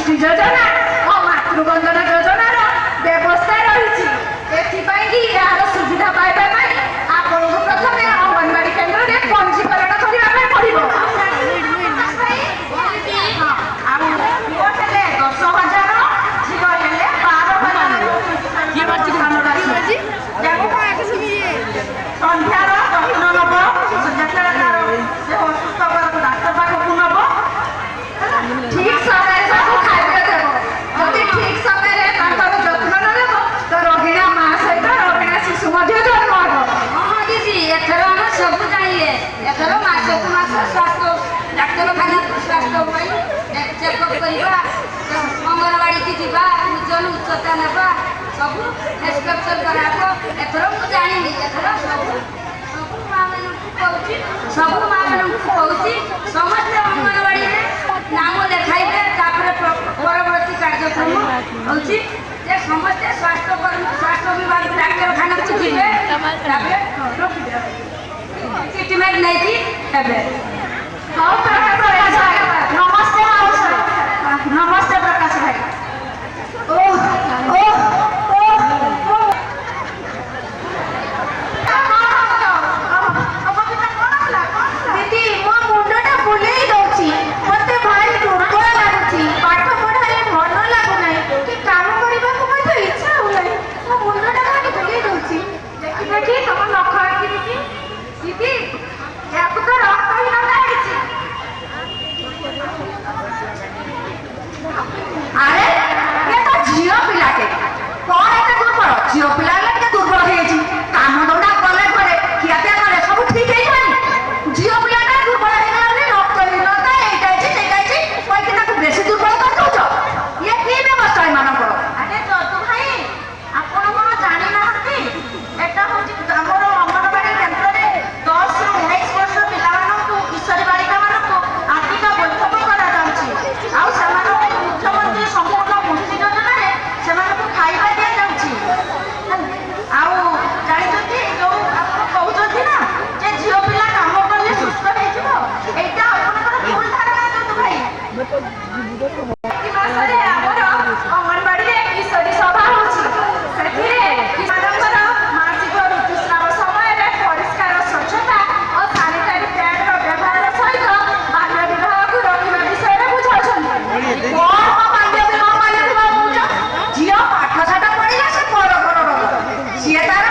ପୁଷ୍ଟି ଯୋଜନା ଓ ମାତୃବନ୍ଦନା ଯୋଜନାର ବ୍ୟବସ୍ଥା ରହିଛି। ଏଥିପାଇଁ କି ଏହାର ସୁବିଧା ପାଇବା ପାଇଁ ଆପଣଙ୍କୁ ପ୍ରଥମେ ଅଙ୍ଗନବାଡି କେନ୍ଦ୍ରରେ ପଞ୍ଜୀକରଣ କରିବା ପାଇଁ ପଡ଼ିବ। ଆଉ ପୁଅ ହେଲେ 10,000, ଝିଅ ହେଲେ 12,000। ସନ୍ଧ୍ୟାର ଯତ୍ନ ନବ, ଯେତେବେଳେ ତାର ଦେହ ଅସୁସ୍ଥ କରକୁ ଡାକ୍ତର ପାଖକୁ ନବ, ଠିକ ସମୟରେ ତାକୁ ଖାଦ୍ୟ ଦେବ। ଯଦି ଠିକ ସମୟରେ ତାଙ୍କର ଯତ୍ନ ନ ନେବ ତ ରୋଗିଣା ମା ସହିତ ରୋଗିଣା ଶିଶୁ ମଧ୍ୟ ଜନ୍ମ ହେବ। ହଁ ଦିଦି, ଏଥର ଆମେ ସବୁ ଜାଣିଲେ। ଏଥର ମାସକୁ ମାସ ସ୍ୱାସ୍ଥ୍ୟ ଡାକ୍ତରଖାନାକୁ ସ୍ୱାସ୍ଥ୍ୟ ପାଇଁ ଚେକଅପ୍ କରିବା, ଅଙ୍ଗନବାଡ଼ିକି ଯିବା, ଓଜନ ଉଚ୍ଚତା ନେବା, ସବୁ ପ୍ରେସ୍କ୍ରିପ୍ସନ୍ କରାହବ। ଏଥର ମୁଁ ଜାଣିଲି। ଏଥର ସବୁ ମା'ମାନଙ୍କୁ କହୁଛି ସମସ୍ତେ ଅଙ୍ଗନବାଡ଼ିରେ ନାମ ଲେଖାଇବେ। ତାପରେ ପରବର୍ତ୍ତୀ କାର୍ଯ୍ୟକ୍ରମ ହେଉଛି ଯେ ସମସ୍ତେ ସ୍ୱାସ୍ଥ୍ୟ ବିଭାଗ ଡାକ୍ତରଖାନାକୁ ଯିବେ, ତାପରେ ଟ୍ରିଟମେଣ୍ଟ ନେଇକି ହେବେ। ହଉ ପ୍ରକାଶ ଭାଇ, ନମସ୍ତେ ମାଉସୀ। ନମସ୍ତେ ପ୍ରକାଶ ଭାଇ। ଦିଦି, ମୋ ମୁଣ୍ଡଟା ବୁଲେଇ ଦଉଛି। ମତେ ଭାରି ଦୁର୍ବଳ ଲାଗୁଛି। ପାଠ ପଢାରେ ମନ ଲାଗୁନାହିଁ କି କାମ କରିବାକୁ ମଧ୍ୟ ଇଚ୍ଛା ହଉନାହିଁ। ମୋ ମୁଣ୍ଡଟା ଭାରି ବୁଲେଇ ଦଉଛି। ଦେଖି ତମ ନଖ ଆଖିକି। ଦିଦି, ୟାକୁ ତ ରକ୍ତହୀନତା ହେଇଛି। ଆରେ ଏ ତ ଝିଅ ପିଲାଟେ, କଣ ଏତେ ଦୁର୍ବଳ? ଝିଅ ପିଲା ହେଲେ ଟିକେ ଦୁର୍ବଳ ହେଇଯାଇଛି। କାମ ଦୌଡା କଲେ ଘରେ ଖିଆପିଆ କଲେ ସବୁ ଠିକ ହେଇଯିବନି। ଝିଅ ପିଲାଟା ଦୁର୍ବଳ ହେଇଗଲା ବୋଲି ରକ୍ତହୀନତା ଏଇଟା ହେଇଛି ସେଇଟା ହେଇଛି କହିକି ତାକୁ ବେଶୀ ଦୁର୍ବଳ କରିଦଉଛ। ଇଏ କି ବ୍ୟବସ୍ଥା ଏମାନଙ୍କର? ଆରେ ଯଦୁ ଭାଇ, ଆପଣ କଣ ଜାଣିନାହାନ୍ତି? ଏଟା ହଉଛି ଆମର ଅଙ୍ଗନବାଡି କେନ୍ଦ୍ରରେ 10ରୁ 19 ବର୍ଷ ପିଲାମାନଙ୍କୁ, କିଶୋରୀ ବାଳିକାମାନଙ୍କୁ ଆର୍ଥିକ ବୈଠକ କରାଯାଉଛି। ଆଉ ସେମାନଙ୍କୁ ମୁଖ୍ୟମନ୍ତ୍ରୀ ସମ୍ପୂର୍ଣ୍ଣ ପୁଷ୍ଟି ଯୋଜନାରେ ସେମାନଙ୍କୁ ଖାଇବା ଦିଆଯାଉଛି। ଆଉ ଜାଣିଛନ୍ତି, ଯୋଉ ଆପଣ କହୁଛନ୍ତି ନା ଯେ ଝିଅ ପିଲା କାମ କଲେ ସୁସ୍ଥ ହେଇଯିବ, ଏଇଟା ଆପଣଙ୍କର ଭୁଲ ଧାରଣା ଯଦୁ ଭାଇ। ପ୍ରତି ମାସରେ ଆମର ଅଙ୍ଗନବାଡିରେ କିଶୋରୀ ସଭା ହଉଛି। ସେଥିରେ ସେମାନଙ୍କର ମାସିକ ଋତୁସ୍ରାବ ସମୟରେ ପରିଷ୍କାର ସ୍ୱଚ୍ଛତା ଓ ସାନିଟାରୀ ପ୍ୟାଡ୍ର ବ୍ୟବହାର ସହିତ ବାଲ୍ୟ ବିବାହକୁ ରୋକିବା ବିଷୟରେ ବୁଝାଉଛନ୍ତି। କଣ ବାଲ୍ୟ ବିବାହ କହୁଛ? ଝିଅ ପାଠ ସାଠ ପଢିଲେ ସେ ପର ଘର ରୋଗ, ସିଏ ତାର